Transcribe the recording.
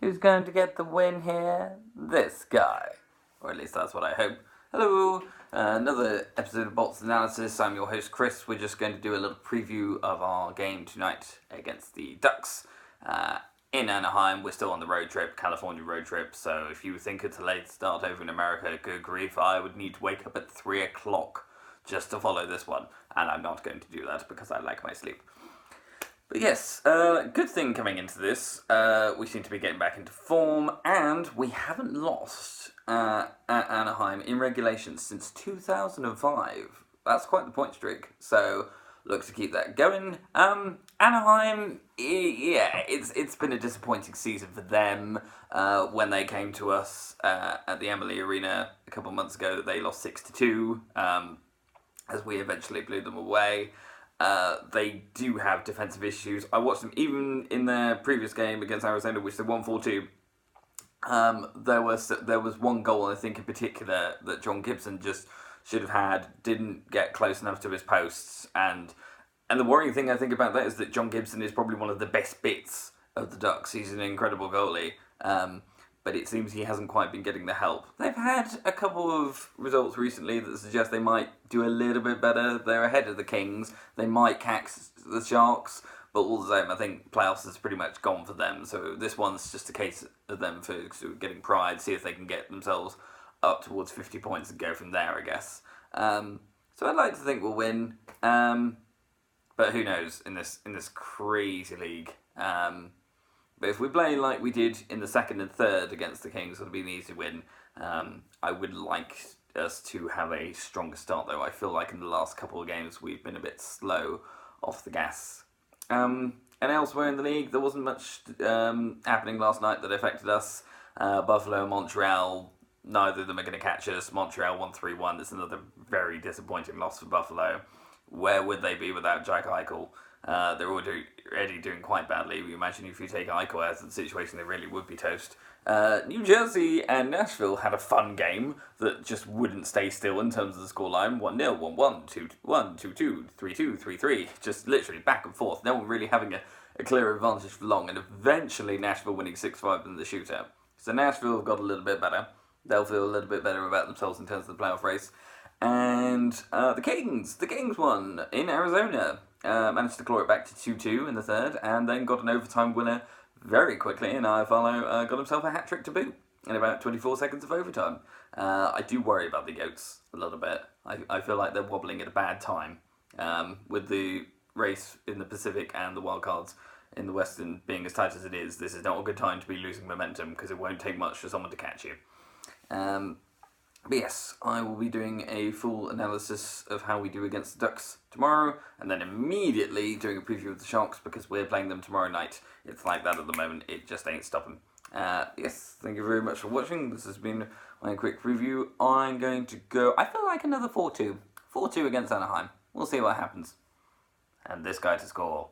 Who's going to get the win here? This guy. Or at least that's what I hope. Hello, another episode of Bolts Analysis. I'm your host Chris. We're just going to do a little preview of our game tonight against the Ducks in Anaheim. We're still on the road trip, California road trip, so if you think it's a late start over in America, good grief, I would need to wake up at 3 o'clock just to follow this one. And I'm not going to do that because I like my sleep. But yes, good thing coming into this, we seem to be getting back into form, and we haven't lost at Anaheim in regulation since 2005. That's quite the point streak, so look to keep that going. Anaheim, yeah, it's been a disappointing season for them. When they came to us at the Amalie Arena a couple of months ago, they lost 6-2, as we eventually blew them away. They do have defensive issues. I watched them even in their previous game against Arizona, which they won 4-2. There was one goal, I think, in particular that John Gibson just should have had, didn't get close enough to his posts, and the worrying thing I think about that is that John Gibson is probably one of the best bits of the Ducks. He's an incredible goalie. But it seems he hasn't quite been getting the help. They've had a couple of results recently that suggest they might do a little bit better. They're ahead of the Kings. They might catch the Sharks, but all the same, I think playoffs is pretty much gone for them. So this one's just a case of them for getting pride, see if they can get themselves up towards 50 points and go from there, I guess. So I'd like to think we'll win, but who knows in this crazy league. But if we play like we did in the second and third against the Kings, it'll be an easy win. I would like us to have a stronger start, though. I feel like in the last couple of games we've been a bit slow off the gas. And elsewhere in the league, there wasn't much happening last night that affected us. Buffalo and Montreal, neither of them are going to catch us. Montreal won 3-1. It's another very disappointing loss for Buffalo. Where would they be without Jack Eichel? They're already doing quite badly. We imagine if you take Eichel out of the situation, they really would be toast. New Jersey and Nashville had a fun game that just wouldn't stay still in terms of the scoreline. 1-0, 1-1, 2-1, 2-2, 3-2, 3-3. Just literally back and forth. No one really having a clear advantage for long. And eventually Nashville winning 6-5 in the shootout. So Nashville have got a little bit better. They'll feel a little bit better about themselves in terms of the playoff race. And the Kings won in Arizona. Managed to claw it back to 2-2 in the third, and then got an overtime winner very quickly, and Iafallo got himself a hat-trick to boot in about 24 seconds of overtime. I do worry about the Goats a little bit. I feel like they're wobbling at a bad time, with the race in the Pacific and the wildcards in the Western being as tight as it is. This is not a good time to be losing momentum, because it won't take much for someone to catch you. But yes, I will be doing a full analysis of how we do against the Ducks tomorrow, and then immediately doing a preview of the Sharks because we're playing them tomorrow night. It's like that at the moment, it just ain't stopping. Yes, thank you very much for watching. This has been my quick preview. I'm going to go, I feel like another 4-2. 4-2 against Anaheim. We'll see what happens. And this guy to score.